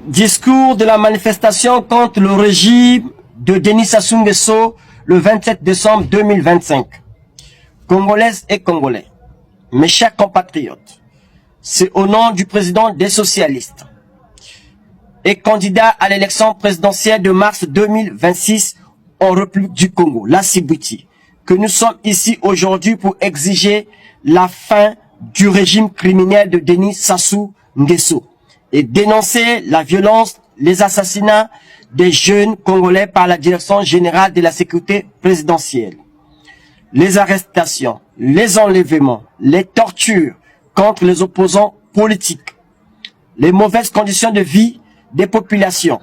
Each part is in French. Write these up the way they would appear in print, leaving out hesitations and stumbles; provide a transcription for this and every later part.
Discours de la manifestation contre le régime de Denis Sassou Nguesso le 27 décembre 2025. Congolaises et Congolais, mes chers compatriotes, c'est au nom du président des socialistes et candidat à l'élection présidentielle de mars 2026 en République du Congo, Lassy Bouty, que nous sommes ici aujourd'hui pour exiger la fin du régime criminel de Denis Sassou Nguesso et dénoncer la violence, les assassinats des jeunes Congolais par la Direction générale de la sécurité présidentielle. Les arrestations, les enlèvements, les tortures contre les opposants politiques, les mauvaises conditions de vie des populations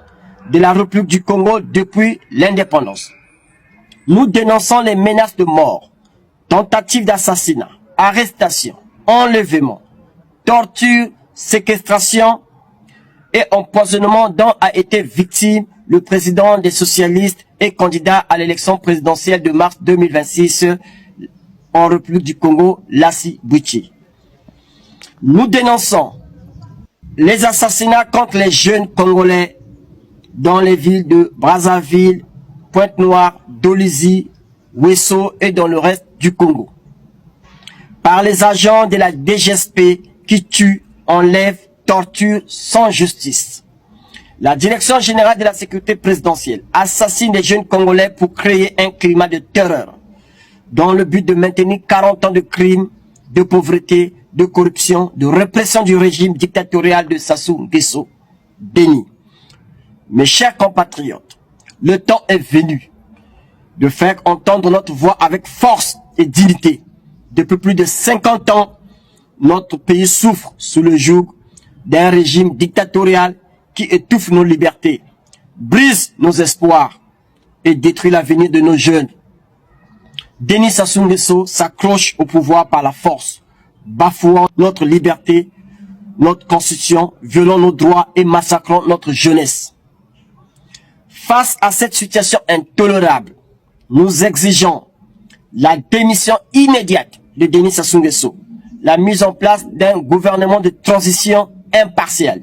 de la République du Congo depuis l'indépendance. Nous dénonçons les menaces de mort, tentatives d'assassinat, arrestations, enlèvements, tortures, séquestration et empoisonnement dont a été victime le président des socialistes et candidat à l'élection présidentielle de mars 2026 en République du Congo, Lassy Bouty. Nous dénonçons les assassinats contre les jeunes Congolais dans les villes de Brazzaville, Pointe-Noire, Dolisie, Wesso et dans le reste du Congo, par les agents de la DGSP qui tuent, enlèvent, torturent sans justice. La Direction générale de la sécurité présidentielle assassine les jeunes Congolais pour créer un climat de terreur dans le but de maintenir 40 ans de crimes, de pauvreté, de corruption, de répression du régime dictatorial de Sassou Nguesso, Denis. Mes chers compatriotes, le temps est venu de faire entendre notre voix avec force et dignité. Depuis plus de 50 ans, notre pays souffre sous le joug d'un régime dictatorial qui étouffe nos libertés, brise nos espoirs et détruit l'avenir de nos jeunes. Denis Sassou Nguesso s'accroche au pouvoir par la force, bafouant notre liberté, notre constitution, violant nos droits et massacrant notre jeunesse. Face à cette situation intolérable, nous exigeons la démission immédiate de Denis Sassou Nguesso, la mise en place d'un gouvernement de transition impartial,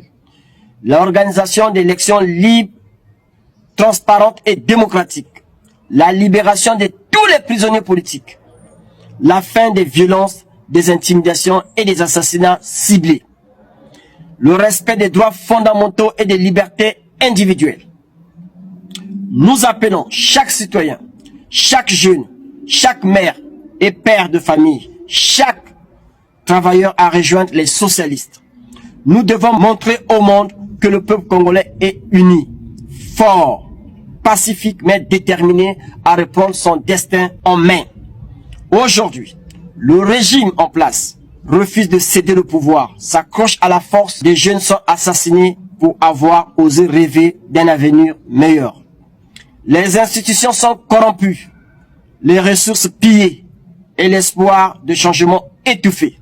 l'organisation d'élections libres, transparentes et démocratiques, la libération de tous les prisonniers politiques, la fin des violences, des intimidations et des assassinats ciblés, le respect des droits fondamentaux et des libertés individuelles. Nous appelons chaque citoyen, chaque jeune, chaque mère et père de famille, chaque travailleur à rejoindre les socialistes. Nous devons montrer au monde que le peuple congolais est uni, fort, pacifique mais déterminé à reprendre son destin en main. Aujourd'hui, le régime en place refuse de céder le pouvoir, s'accroche à la force. Des jeunes sont assassinés pour avoir osé rêver d'un avenir meilleur. Les institutions sont corrompues, les ressources pillées et l'espoir de changement étouffé.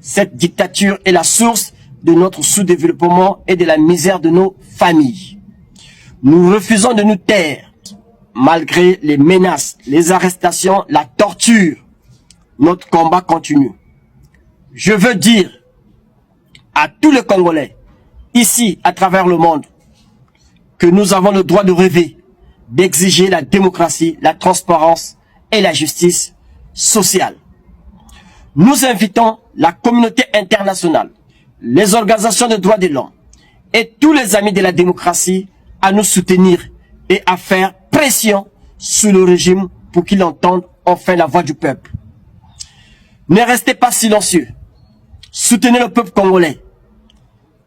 Cette dictature est la source de notre sous-développement et de la misère de nos familles. Nous refusons de nous taire, malgré les menaces, les arrestations, la torture. Notre combat continue. Je veux dire à tous les Congolais, ici à travers le monde, que nous avons le droit de rêver, d'exiger la démocratie, la transparence et la justice sociale. Nous invitons la communauté internationale, les organisations de droits de l'homme et tous les amis de la démocratie à nous soutenir et à faire pression sur le régime pour qu'il entende enfin la voix du peuple. Ne restez pas silencieux. Soutenez le peuple congolais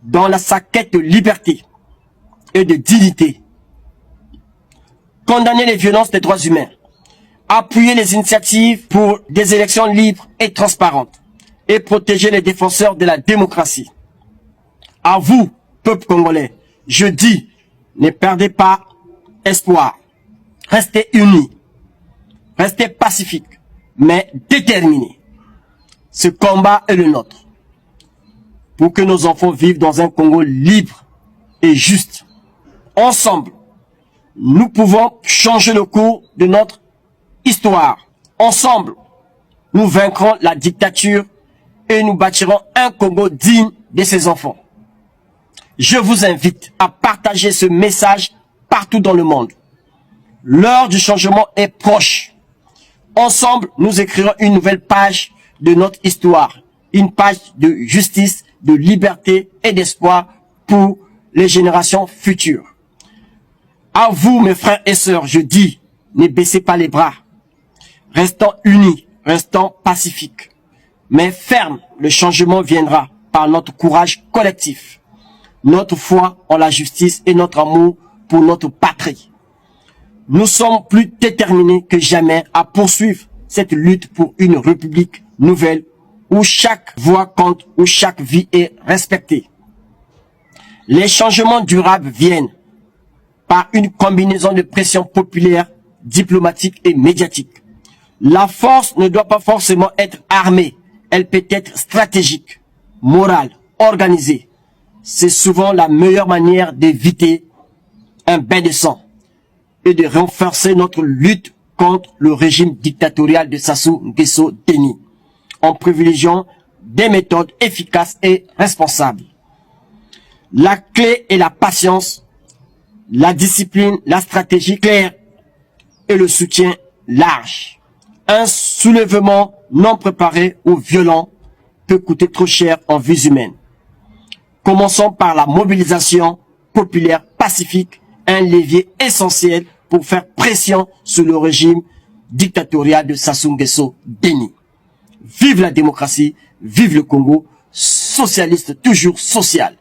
dans sa quête de liberté et de dignité. Condamnez les violences des droits humains. Appuyez les initiatives pour des élections libres et transparentes. Et protégez les défenseurs de la démocratie. À vous, peuple congolais, je dis, ne perdez pas espoir. Restez unis. Restez pacifiques, mais déterminés. Ce combat est le nôtre. Pour que nos enfants vivent dans un Congo libre et juste. Ensemble, nous pouvons changer le cours de notre histoire. Ensemble, nous vaincrons la dictature et nous bâtirons un Congo digne de ses enfants. Je vous invite à partager ce message partout dans le monde. L'heure du changement est proche. Ensemble, nous écrirons une nouvelle page de notre histoire. Une page de justice, de liberté et d'espoir pour les générations futures. À vous, mes frères et sœurs, je dis, ne baissez pas les bras. Restons unis, restons pacifiques. Mais fermes, le changement viendra par notre courage collectif, notre foi en la justice et notre amour pour notre patrie. Nous sommes plus déterminés que jamais à poursuivre cette lutte pour une république nouvelle où chaque voix compte, où chaque vie est respectée. Les changements durables viennent par une combinaison de pression populaire, diplomatique et médiatique. La force ne doit pas forcément être armée, elle peut être stratégique, morale, organisée. C'est souvent la meilleure manière d'éviter un bain de sang et de renforcer notre lutte contre le régime dictatorial de Sassou Nguesso Deni, en privilégiant des méthodes efficaces et responsables. La clé est la patience, la discipline, la stratégie claire et le soutien large. Un soulèvement non préparé ou violent peut coûter trop cher en vies humaines. Commençons par la mobilisation populaire pacifique, un levier essentiel pour faire pression sur le régime dictatorial de Sassou Nguesso Deni. Vive la démocratie, vive le Congo, socialiste toujours social.